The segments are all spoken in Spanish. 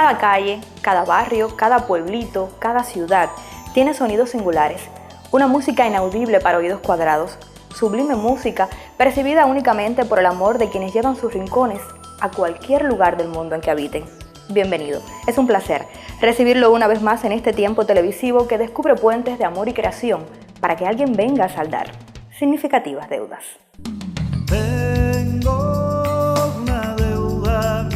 Cada calle, cada barrio, cada pueblito, cada ciudad tiene sonidos singulares, una música inaudible para oídos cuadrados, sublime música percibida únicamente por el amor de quienes llevan sus rincones a cualquier lugar del mundo en que habiten. Bienvenido, es un placer recibirlo una vez más en este tiempo televisivo que descubre puentes de amor y creación para que alguien venga a saldar significativas deudas. Tengo una deuda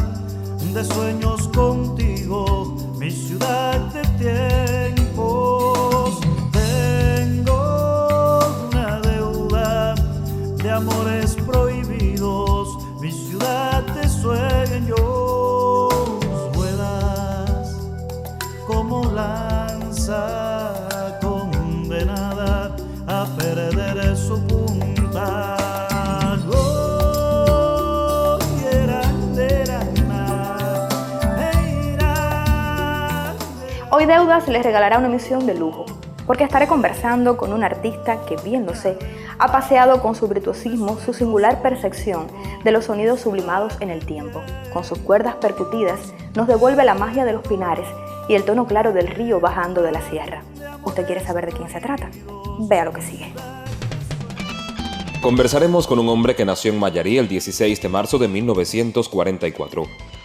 de sueños contigo, mi ciudad de tiempos. Tengo una deuda de amores prohibidos, mi ciudad de sueños. Vuelas como lanza condenada a perder su punta. Hoy Deudas les regalará una emisión de lujo, porque estaré conversando con un artista que, bien lo sé, ha paseado con su virtuosismo su singular percepción de los sonidos sublimados en el tiempo. Con sus cuerdas percutidas nos devuelve la magia de los pinares y el tono claro del río bajando de la sierra. ¿Usted quiere saber de quién se trata? Vea lo que sigue. Conversaremos con un hombre que nació en Mayarí el 16 de marzo de 1944.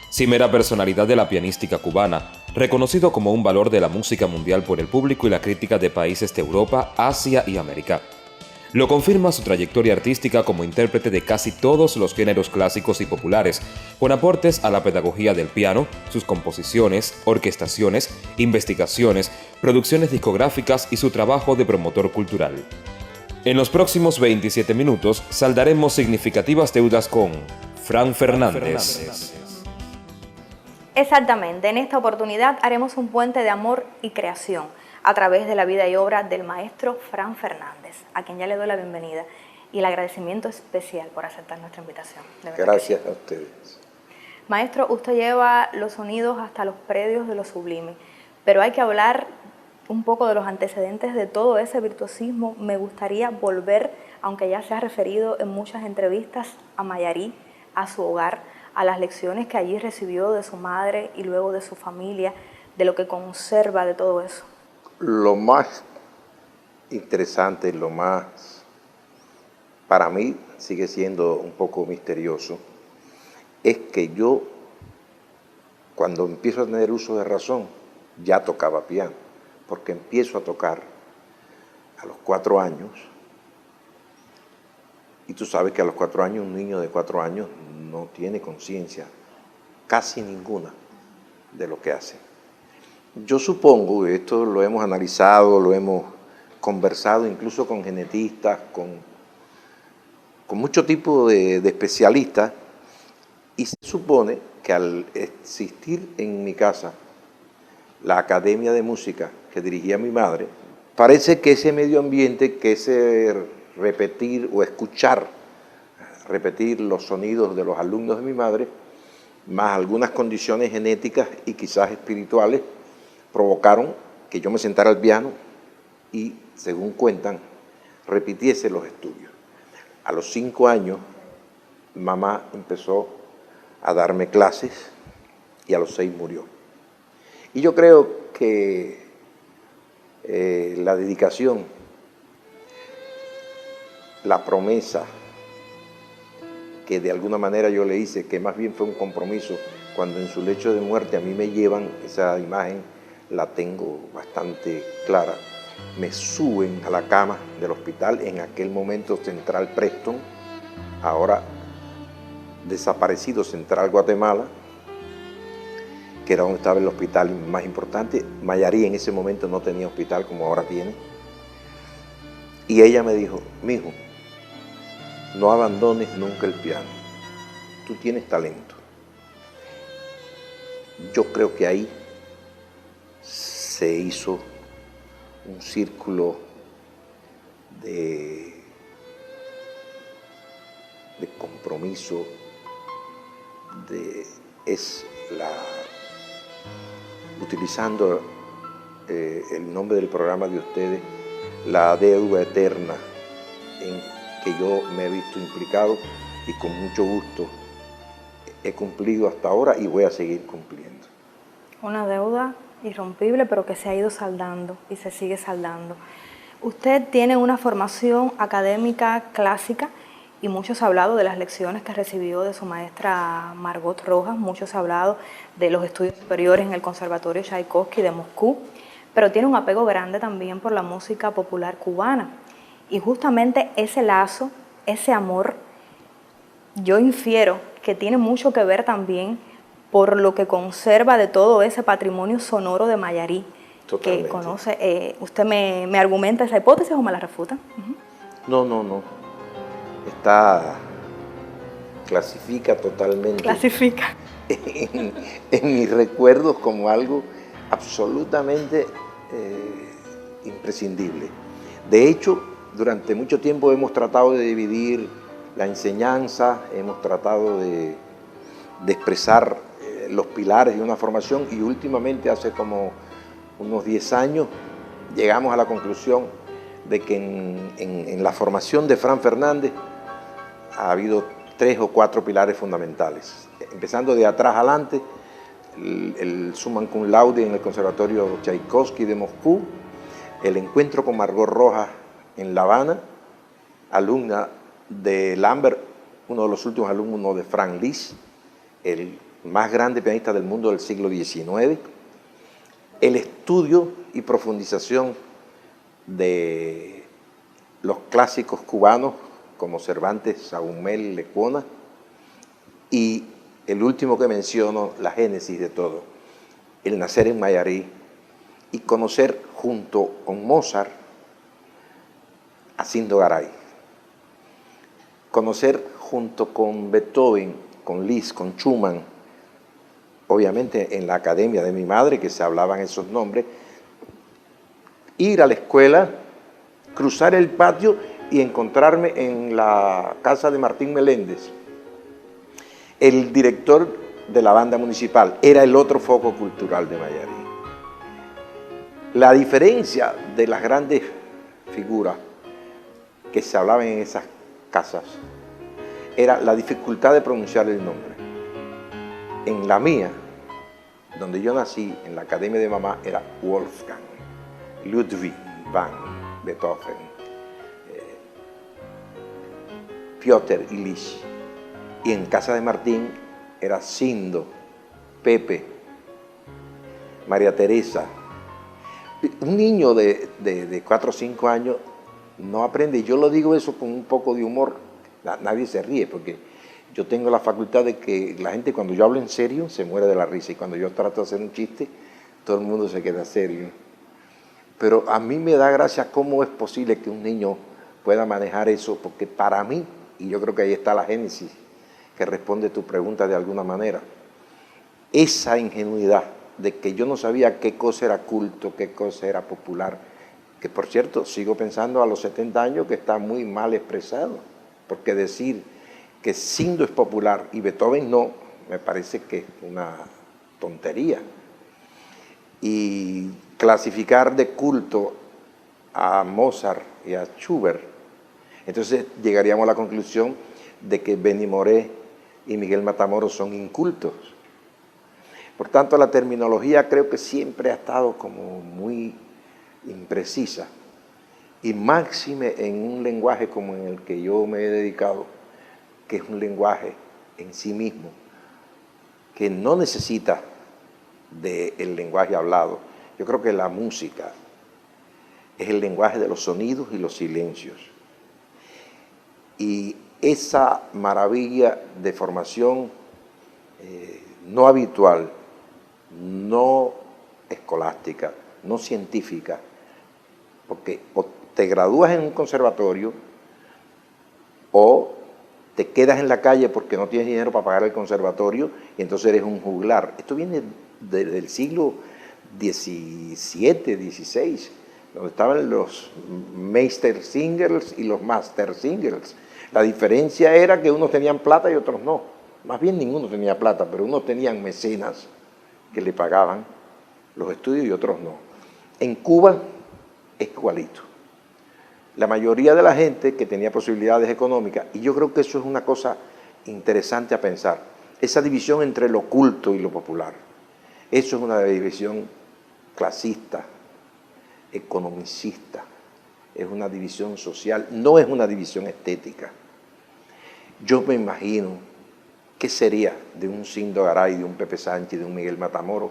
Cimera personalidad de la pianística cubana, reconocido como un valor de la música mundial por el público y la crítica de países de Europa, Asia y América. Lo confirma su trayectoria artística como intérprete de casi todos los géneros clásicos y populares, con aportes a la pedagogía del piano, sus composiciones, orquestaciones, investigaciones, producciones discográficas y su trabajo de promotor cultural. En los próximos 27 minutos saldaremos significativas deudas con Fran Fernández. Exactamente, en esta oportunidad haremos un puente de amor y creación a través de la vida y obra del maestro Fran Fernández, a quien ya le doy la bienvenida y el agradecimiento especial por aceptar nuestra invitación. Gracias a ustedes. Maestro, usted lleva los sonidos hasta los predios de lo sublime, pero hay que hablar un poco de los antecedentes de todo ese virtuosismo. Me gustaría volver, aunque ya se ha referido en muchas entrevistas, a Mayarí, a su hogar, a las lecciones que allí recibió de su madre y luego de su familia, de lo que conserva de todo eso. Lo más interesante, lo más, para mí sigue siendo un poco misterioso, es que yo, cuando empiezo a tener uso de razón, ya tocaba piano, porque empiezo a tocar a los 4 años, y tú sabes que a los 4 años, un niño de 4 años no tiene conciencia, casi ninguna, de lo que hace. Yo supongo, que esto lo hemos analizado, lo hemos conversado incluso con genetistas, con mucho tipo de especialistas, y se supone que al existir en mi casa la Academia de Música que dirigía mi madre, parece que ese medio ambiente, que ese repetir o repetir los sonidos de los alumnos de mi madre, más algunas condiciones genéticas y quizás espirituales, provocaron que yo me sentara al piano y, según cuentan, repitiese los estudios. A los 5 años, mamá empezó a darme clases y a los 6 murió. Y yo creo que la dedicación, la promesa que de alguna manera yo le hice, que más bien fue un compromiso, cuando en su lecho de muerte a mí me llevan, esa imagen la tengo bastante clara, me suben a la cama del hospital, en aquel momento Central Preston, ahora desaparecido Central Guatemala, que era donde estaba el hospital más importante. Mayarí en ese momento no tenía hospital como ahora tiene. Y ella me dijo: mijo, no abandones nunca el piano, tú tienes talento. Yo creo que ahí se hizo un círculo de compromiso, utilizando el nombre del programa de ustedes, la deuda eterna en que yo me he visto implicado y con mucho gusto he cumplido hasta ahora y voy a seguir cumpliendo. Una deuda irrompible, pero que se ha ido saldando y se sigue saldando. Usted tiene una formación académica clásica y muchos ha hablado de las lecciones que recibió de su maestra Margot Rojas, muchos ha hablado de los estudios superiores en el Conservatorio Tchaikovsky de Moscú, pero tiene un apego grande también por la música popular cubana. Y justamente ese lazo, ese amor, yo infiero que tiene mucho que ver también por lo que conserva de todo ese patrimonio sonoro de Mayarí. Totalmente. Que conoce. ¿Usted me argumenta esa hipótesis o me la refuta? No. Clasifica totalmente. Clasifica. En mis recuerdos como algo absolutamente imprescindible. De hecho, durante mucho tiempo hemos tratado de dividir la enseñanza, hemos tratado de expresar los pilares de una formación, y últimamente, hace como unos 10 años, llegamos a la conclusión de que en la formación de Fran Fernández ha habido 3 o 4 pilares fundamentales. Empezando de atrás adelante, el Summa Cum Laude en el Conservatorio Tchaikovsky de Moscú, el encuentro con Margot Rojas en La Habana, alumna de Lambert, uno de los últimos alumnos de Franz Liszt, el más grande pianista del mundo del siglo XIX, el estudio y profundización de los clásicos cubanos como Cervantes, Sagumel, Lecuona, y el último que menciono, la génesis de todo, el nacer en Mayarí y conocer junto con Mozart a Sindo Garay, conocer junto con Beethoven, con Liszt, con Schumann, obviamente en la academia de mi madre que se hablaban esos nombres, ir a la escuela, cruzar el patio y encontrarme en la casa de Martín Meléndez, el director de la banda municipal, era el otro foco cultural de Mayarí. La diferencia de las grandes figuras que se hablaban en esas casas era la dificultad de pronunciar el nombre. En la mía, donde yo nací, en la academia de mamá, era Wolfgang, Ludwig van Beethoven, Piotr Ilich. Y en casa de Martín era Sindo, Pepe, María Teresa. Un niño de 4 o 5 años no aprende, y yo lo digo eso con un poco de humor, nadie se ríe, porque yo tengo la facultad de que la gente, cuando yo hablo en serio, se muere de la risa, y cuando yo trato de hacer un chiste, todo el mundo se queda serio. Pero a mí me da gracia cómo es posible que un niño pueda manejar eso, porque para mí, y yo creo que ahí está la génesis que responde tu pregunta de alguna manera, esa ingenuidad de que yo no sabía qué cosa era culto, qué cosa era popular, que por cierto, sigo pensando a los 70 años que está muy mal expresado, porque decir que Sindo es popular y Beethoven no, me parece que es una tontería. Y clasificar de culto a Mozart y a Schubert, entonces llegaríamos a la conclusión de que Benny Moré y Miguel Matamoros son incultos. Por tanto, la terminología creo que siempre ha estado como muy imprecisa, y máxime en un lenguaje como en el que yo me he dedicado, que es un lenguaje en sí mismo, que no necesita del lenguaje hablado. Yo creo que la música es el lenguaje de los sonidos y los silencios. Y esa maravilla de formación no habitual, no escolástica, no científica, porque o te gradúas en un conservatorio o te quedas en la calle porque no tienes dinero para pagar el conservatorio y entonces eres un juglar. Esto viene del siglo XVII, XVI, donde estaban los Meistersingers y los Mastersingers. La diferencia era que unos tenían plata y otros no. Más bien ninguno tenía plata, pero unos tenían mecenas que le pagaban los estudios y otros no. En Cuba es igualito. La mayoría de la gente que tenía posibilidades económicas, y yo creo que eso es una cosa interesante a pensar, esa división entre lo culto y lo popular. Eso es una división clasista, economicista, es una división social, no es una división estética. Yo me imagino qué sería de un Sindo Garay, de un Pepe Sánchez, de un Miguel Matamoros,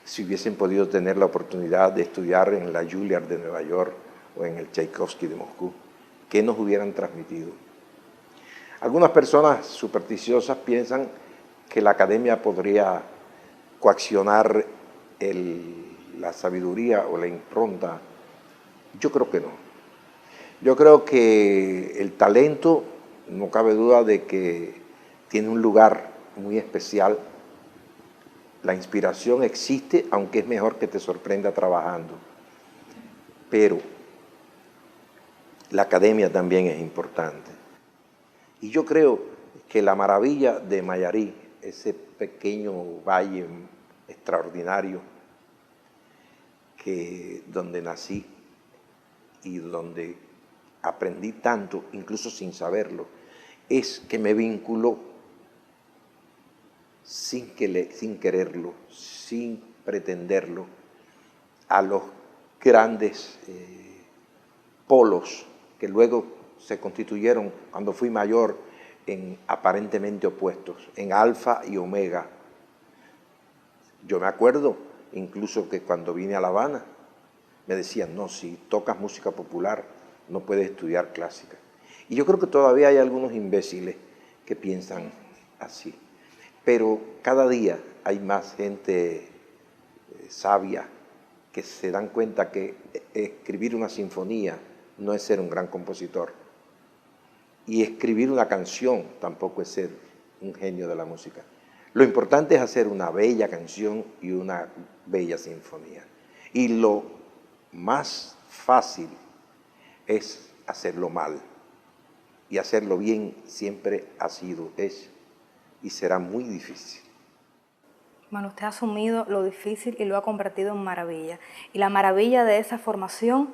si hubiesen podido tener la oportunidad de estudiar en la Juilliard de Nueva York o en el Tchaikovsky de Moscú. ¿Qué nos hubieran transmitido? Algunas personas supersticiosas piensan que la academia podría coaccionar la sabiduría o la impronta. Yo creo que no. Yo creo que el talento, no cabe duda de que tiene un lugar muy especial. La inspiración existe, aunque es mejor que te sorprenda trabajando. Pero la academia también es importante. Y yo creo que la maravilla de Mayarí, ese pequeño valle extraordinario donde nací y donde aprendí tanto, incluso sin saberlo, es que me vinculó sin quererlo, sin pretenderlo, a los grandes polos que luego se constituyeron cuando fui mayor en aparentemente opuestos, en Alfa y Omega. Yo me acuerdo incluso que cuando vine a La Habana me decían, no, si tocas música popular no puedes estudiar clásica. Y yo creo que todavía hay algunos imbéciles que piensan así. Pero cada día hay más gente sabia que se dan cuenta que escribir una sinfonía no es ser un gran compositor. Y escribir una canción tampoco es ser un genio de la música. Lo importante es hacer una bella canción y una bella sinfonía. Y lo más fácil es hacerlo mal. Y hacerlo bien siempre ha sido, es y será muy difícil. Bueno, usted ha asumido lo difícil y lo ha convertido en maravilla. Y la maravilla de esa formación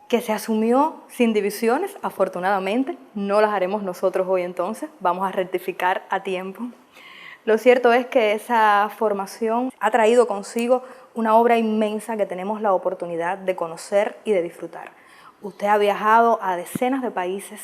que se asumió sin divisiones, afortunadamente, no las haremos nosotros hoy entonces, vamos a rectificar a tiempo. Lo cierto es que esa formación ha traído consigo una obra inmensa que tenemos la oportunidad de conocer y de disfrutar. Usted ha viajado a decenas de países,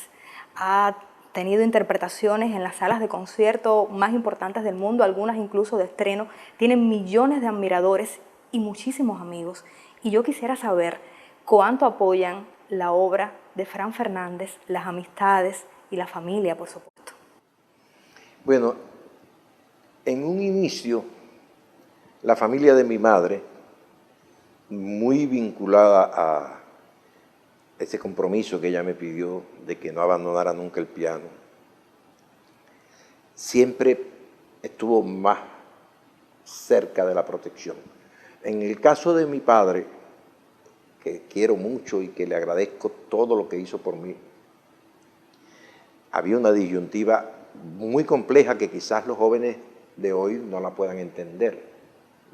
ha tenido interpretaciones en las salas de concierto más importantes del mundo, algunas incluso de estreno, tienen millones de admiradores y muchísimos amigos. Y yo quisiera saber cuánto apoyan la obra de Fran Fernández, las amistades y la familia, por supuesto. Bueno, en un inicio, la familia de mi madre, muy vinculada a ese compromiso que ella me pidió de que no abandonara nunca el piano, siempre estuvo más cerca de la protección. En el caso de mi padre, que quiero mucho y que le agradezco todo lo que hizo por mí, había una disyuntiva muy compleja que quizás los jóvenes de hoy no la puedan entender,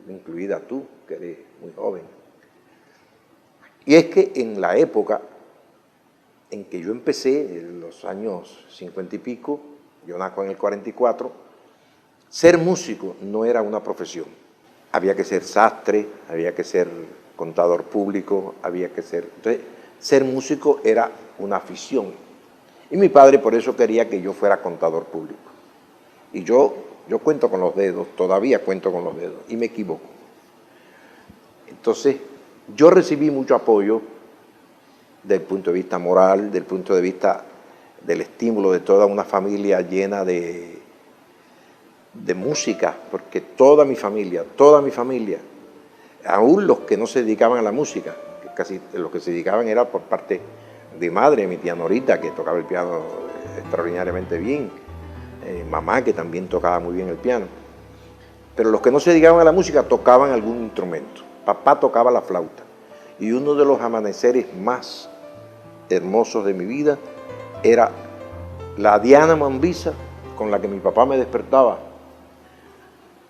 incluida tú, que eres muy joven. Y es que en la época en que yo empecé, en los años 50 y pico, yo nazco en el 44, ser músico no era una profesión. Había que ser sastre, había que ser contador público, había que ser... Entonces, ser músico era una afición. Y mi padre por eso quería que yo fuera contador público. Y yo cuento con los dedos, todavía cuento con los dedos, y me equivoco. Entonces, yo recibí mucho apoyo del punto de vista moral, del punto de vista del estímulo de toda una familia llena de música, porque toda mi familia, aún los que no se dedicaban a la música, que casi los que se dedicaban era por parte de madre, mi tía Norita, que tocaba el piano extraordinariamente bien, mamá, que también tocaba muy bien el piano, pero los que no se dedicaban a la música tocaban algún instrumento. Papá tocaba la flauta, y uno de los amaneceres más hermosos de mi vida era la Diana Mambisa con la que mi papá me despertaba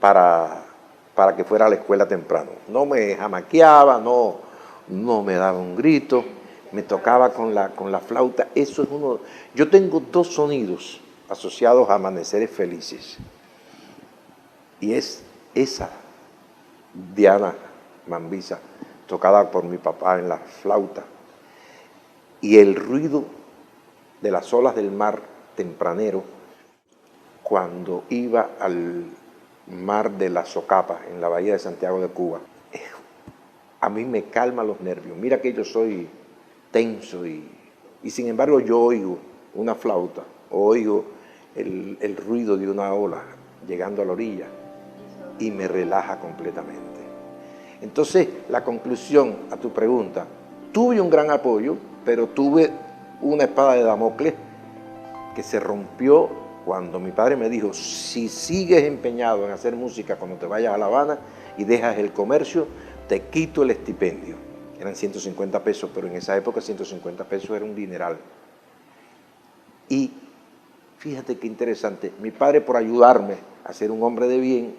para que fuera a la escuela temprano. No me jamaqueaba, no me daba un grito, me tocaba con la flauta. Eso es uno. Yo tengo dos sonidos asociados a amaneceres felices, y es esa Diana Mambisa, tocada por mi papá en la flauta, y el ruido de las olas del mar tempranero cuando iba al mar de la Socapa, en la bahía de Santiago de Cuba, a mí me calma los nervios. Mira que yo soy tenso y sin embargo yo oigo una flauta, oigo el ruido de una ola llegando a la orilla y me relaja completamente. Entonces, la conclusión a tu pregunta, tuve un gran apoyo, pero tuve una espada de Damocles que se rompió cuando mi padre me dijo, si sigues empeñado en hacer música cuando te vayas a La Habana y dejas el comercio, te quito el estipendio. Eran 150 pesos, pero en esa época 150 pesos era un dineral. Y fíjate qué interesante, mi padre, por ayudarme a ser un hombre de bien,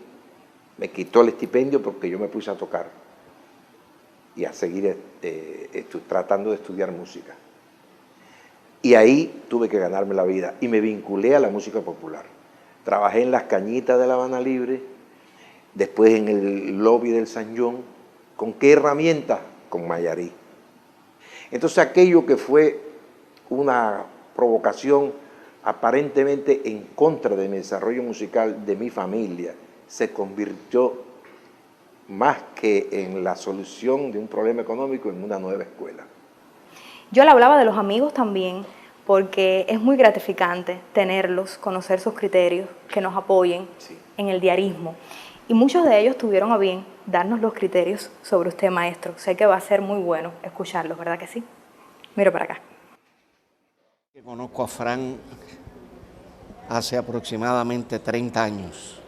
me quitó el estipendio porque yo me puse a tocar y a seguir tratando de estudiar música. Y ahí tuve que ganarme la vida y me vinculé a la música popular. Trabajé en las cañitas de La Habana Libre, después en el lobby del San John. ¿Con qué herramientas? Con Mayarí. Entonces aquello que fue una provocación aparentemente en contra de mi desarrollo musical, de mi familia, se convirtió más que en la solución de un problema económico en una nueva escuela. Yo le hablaba de los amigos también, porque es muy gratificante tenerlos, conocer sus criterios, que nos apoyen en el diarismo. Y muchos de ellos tuvieron a bien darnos los criterios sobre usted, maestro. Sé que va a ser muy bueno escucharlos, ¿verdad que sí? Miro para acá. Conozco a Fran hace aproximadamente 30 años,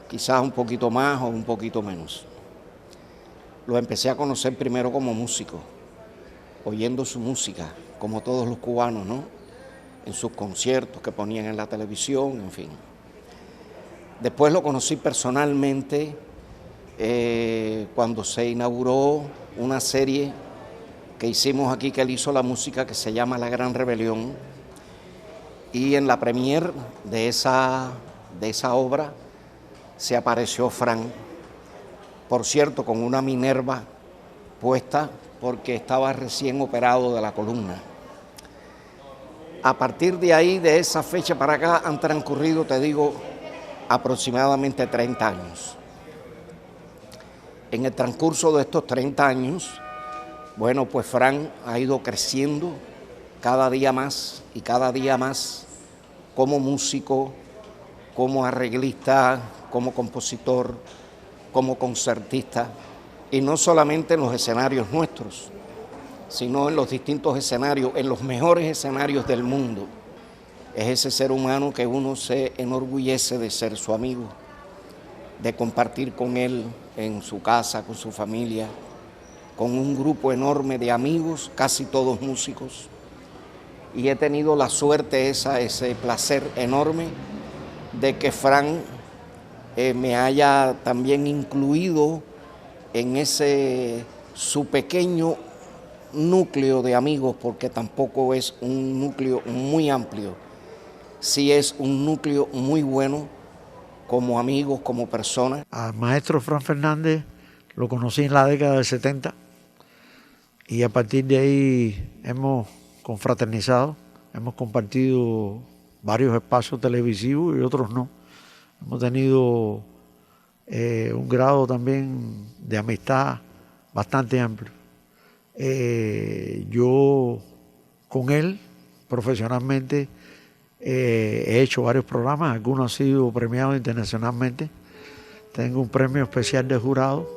quizás un poquito más o un poquito menos. Lo empecé a conocer primero como músico, oyendo su música, como todos los cubanos, ¿no? En sus conciertos que ponían en la televisión, en fin. Después lo conocí personalmente cuando se inauguró una serie que hicimos aquí, que él hizo la música, que se llama La Gran Rebelión. Y en la premier de esa obra se apareció Fran, por cierto, con una Minerva puesta porque estaba recién operado de la columna. A partir de ahí, de esa fecha para acá, han transcurrido, te digo, aproximadamente 30 años. En el transcurso de estos 30 años, bueno, pues Fran ha ido creciendo cada día más y cada día más como músico, como arreglista, como compositor, como concertista, y no solamente en los escenarios nuestros, sino en los distintos escenarios, en los mejores escenarios del mundo. Es ese ser humano que uno se enorgullece de ser su amigo, de compartir con él en su casa, con su familia, con un grupo enorme de amigos, casi todos músicos. Y he tenido la suerte, ese placer enorme de que Fran me haya también incluido en su pequeño núcleo de amigos, porque tampoco es un núcleo muy amplio, sí es un núcleo muy bueno como amigos, como personas. Al maestro Fran Fernández lo conocí en la década del 70 y a partir de ahí hemos confraternizado, hemos compartido varios espacios televisivos y otros no. Hemos tenido un grado también de amistad bastante amplio. Yo con él profesionalmente he hecho varios programas, algunos han sido premiados internacionalmente. Tengo un premio especial de jurado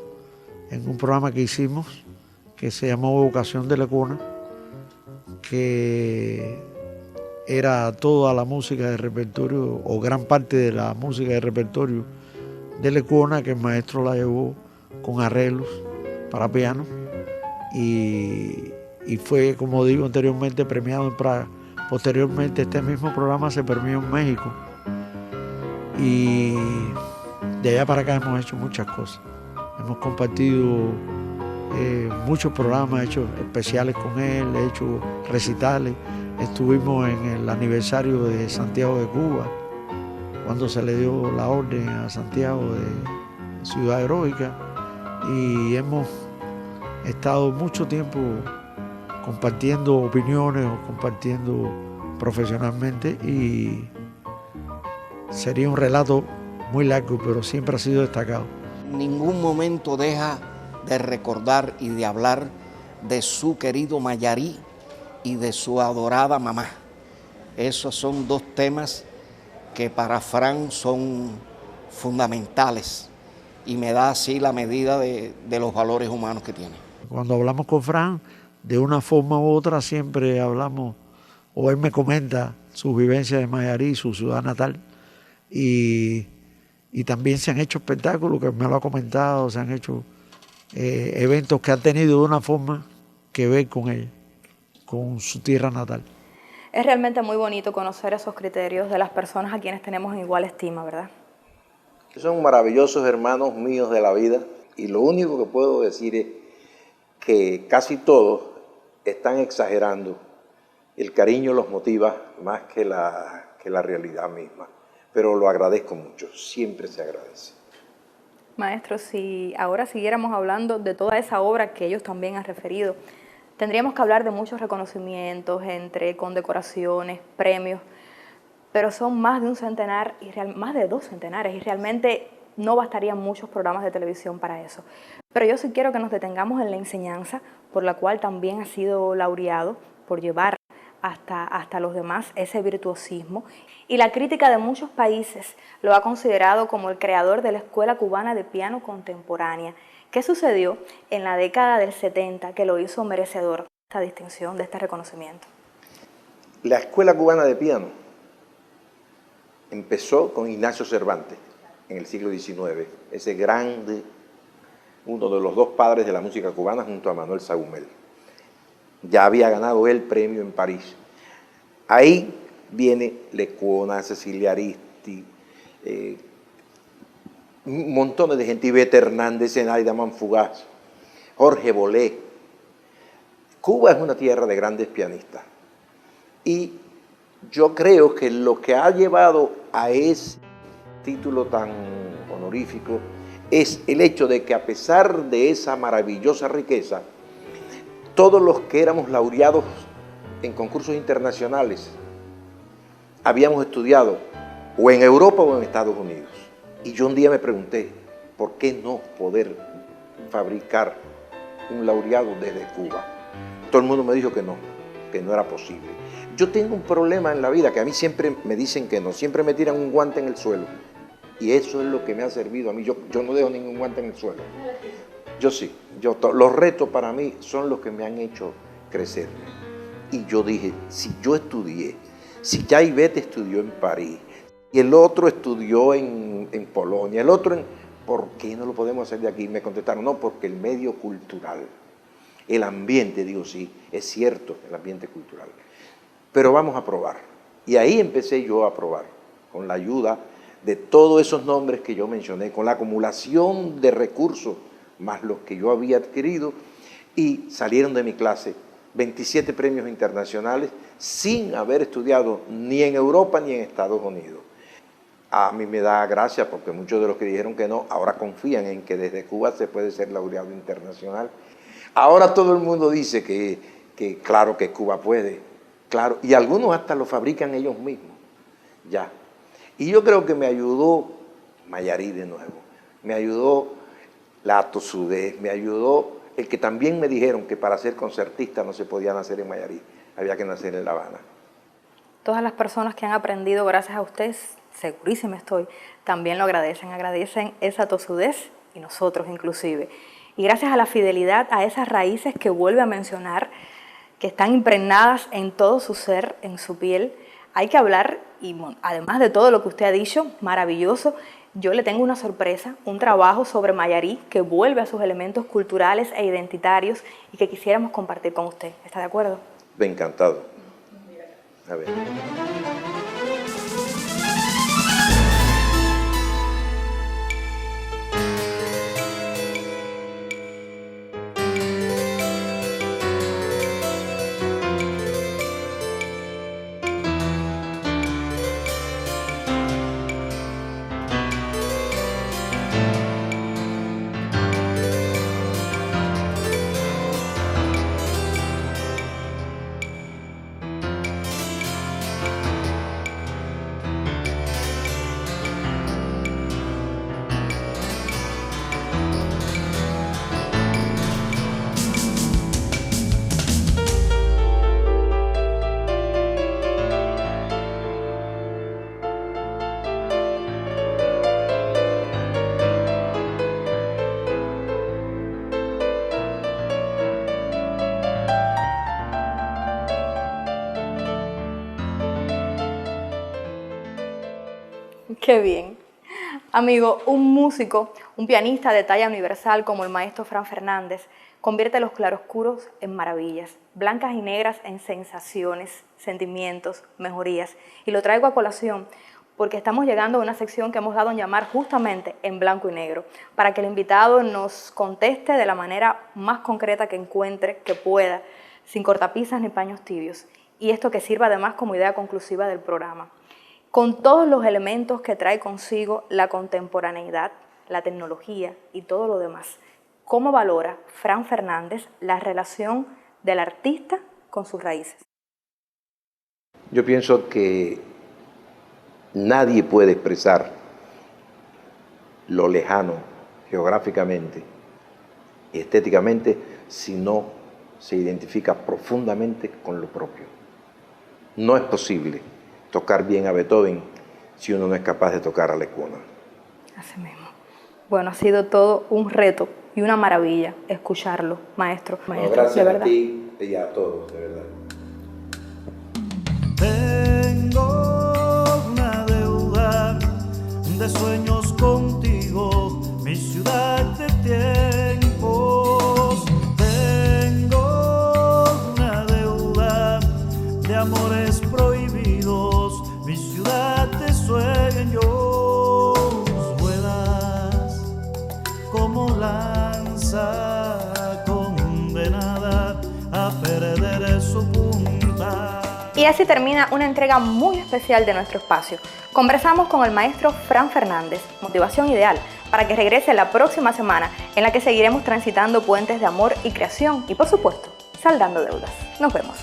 en un programa que hicimos que se llamó Vocación de Lecuona, que era toda la música de repertorio o gran parte de la música de repertorio de Lecuona, que el maestro la llevó con arreglos para piano y fue, como digo anteriormente, premiado en Praga. Posteriormente este mismo programa se premió en México y de allá para acá hemos hecho muchas cosas. Hemos compartido muchos programas, he hecho especiales con él, he hecho recitales. Estuvimos en el aniversario de Santiago de Cuba, cuando se le dio la orden a Santiago de Ciudad Heroica. y hemos estado mucho tiempo compartiendo opiniones o compartiendo profesionalmente, y sería un relato muy largo, pero siempre ha sido destacado. En ningún momento deja de recordar y de hablar de su querido Mayarí y de su adorada mamá. Esos son dos temas que para Fran son fundamentales y me da así la medida de los valores humanos que tiene. Cuando hablamos con Fran, de una forma u otra siempre hablamos, o él me comenta sus vivencias de Mayarí, su ciudad natal, y también se han hecho espectáculos, que me lo ha comentado, se han hecho eventos que han tenido de una forma que ver con él, con su tierra natal. Es realmente muy bonito conocer esos criterios de las personas a quienes tenemos en igual estima, ¿verdad? Son maravillosos hermanos míos de la vida, y lo único que puedo decir es que casi todos están exagerando. El cariño los motiva más que la realidad misma, pero lo agradezco mucho, siempre se agradece. Maestro, si ahora siguiéramos hablando de toda esa obra que ellos también han referido, tendríamos que hablar de muchos reconocimientos, entre condecoraciones, premios, pero son más de un centenar, más de 2 centenares, y realmente no bastarían muchos programas de televisión para eso. Pero yo sí quiero que nos detengamos en la enseñanza, por la cual también ha sido laureado, por llevar hasta los demás ese virtuosismo. Y la crítica de muchos países lo ha considerado como el creador de la Escuela Cubana de Piano Contemporánea. ¿Qué sucedió en la década del 70 que lo hizo merecedor de esta distinción, de este reconocimiento? La Escuela Cubana de Piano empezó con Ignacio Cervantes en el siglo XIX, ese grande, uno de los 2 padres de la música cubana junto a Manuel Sagumel. Ya había ganado el premio en París. Ahí viene Lecuona, Cecilia Aristi, montones de gente, Ivette Hernández, Zenaida Manfugaz, Jorge Bolé. Cuba es una tierra de grandes pianistas. Y yo creo que lo que ha llevado a ese título tan honorífico es el hecho de que, a pesar de esa maravillosa riqueza, todos los que éramos laureados en concursos internacionales habíamos estudiado o en Europa o en Estados Unidos. Y yo un día me pregunté, ¿por qué no poder fabricar un laureado desde Cuba? Todo el mundo me dijo que no era posible. Yo tengo un problema en la vida, que a mí siempre me dicen que no, siempre me tiran un guante en el suelo. Y eso es lo que me ha servido a mí. Yo no dejo ningún guante en el suelo. Yo sí. Los retos para mí son los que me han hecho crecer. Y yo dije, si yo estudié, si ya Ivette estudió en París, y el otro estudió en Polonia, el otro ¿por qué no lo podemos hacer de aquí? Me contestaron, no, porque el medio cultural, el ambiente, digo, sí, es cierto, el ambiente cultural. Pero vamos a probar. Y ahí empecé yo a probar, con la ayuda de todos esos nombres que yo mencioné, con la acumulación de recursos, más los que yo había adquirido, y salieron de mi clase 27 premios internacionales sin haber estudiado ni en Europa ni en Estados Unidos. A mí me da gracia porque muchos de los que dijeron que no, ahora confían en que desde Cuba se puede ser laureado internacional. Ahora todo el mundo dice que claro que Cuba puede, claro, y algunos hasta lo fabrican ellos mismos, ya. Y yo creo que me ayudó Mayarí de nuevo, me ayudó la tosudez, me ayudó el que también me dijeron que para ser concertista no se podía nacer en Mayarí, había que nacer en La Habana. Todas las personas que han aprendido gracias a usted, segurísima estoy, también lo agradecen esa tosudez, y nosotros inclusive. Y gracias a la fidelidad a esas raíces que vuelve a mencionar, que están impregnadas en todo su ser, en su piel, hay que hablar, y además de todo lo que usted ha dicho, maravilloso, yo le tengo una sorpresa, un trabajo sobre Mayarí que vuelve a sus elementos culturales e identitarios y que quisiéramos compartir con usted. ¿Está de acuerdo? Encantado. A ver. Qué bien. Amigo, un músico, un pianista de talla universal como el maestro Fran Fernández convierte los claroscuros en maravillas, blancas y negras en sensaciones, sentimientos, mejorías. Y lo traigo a colación porque estamos llegando a una sección que hemos dado en llamar justamente en blanco y negro, para que el invitado nos conteste de la manera más concreta que encuentre, que pueda, sin cortapisas ni paños tibios. Y esto que sirva además como idea conclusiva del programa, con todos los elementos que trae consigo la contemporaneidad, la tecnología y todo lo demás. ¿Cómo valora Fran Fernández la relación del artista con sus raíces? Yo pienso que nadie puede expresar lo lejano geográficamente y estéticamente si no se identifica profundamente con lo propio. No es posible tocar bien a Beethoven si uno no es capaz de tocar a Lecuona. Así mismo. Bueno, ha sido todo un reto y una maravilla escucharlo, maestro. No, gracias a ti y a todos, de verdad. Tengo una deuda de sueños contigo, mi ciudad de tiempos. Tengo una deuda de amores prohibidos, mi ciudad de sueños. Vuelas como lanza condenada a perder su punta. Y así termina una entrega muy especial de nuestro espacio. Conversamos con el maestro Fran Fernández, motivación ideal, para que regrese la próxima semana, en la que seguiremos transitando puentes de amor y creación y, por supuesto, saldando deudas. Nos vemos.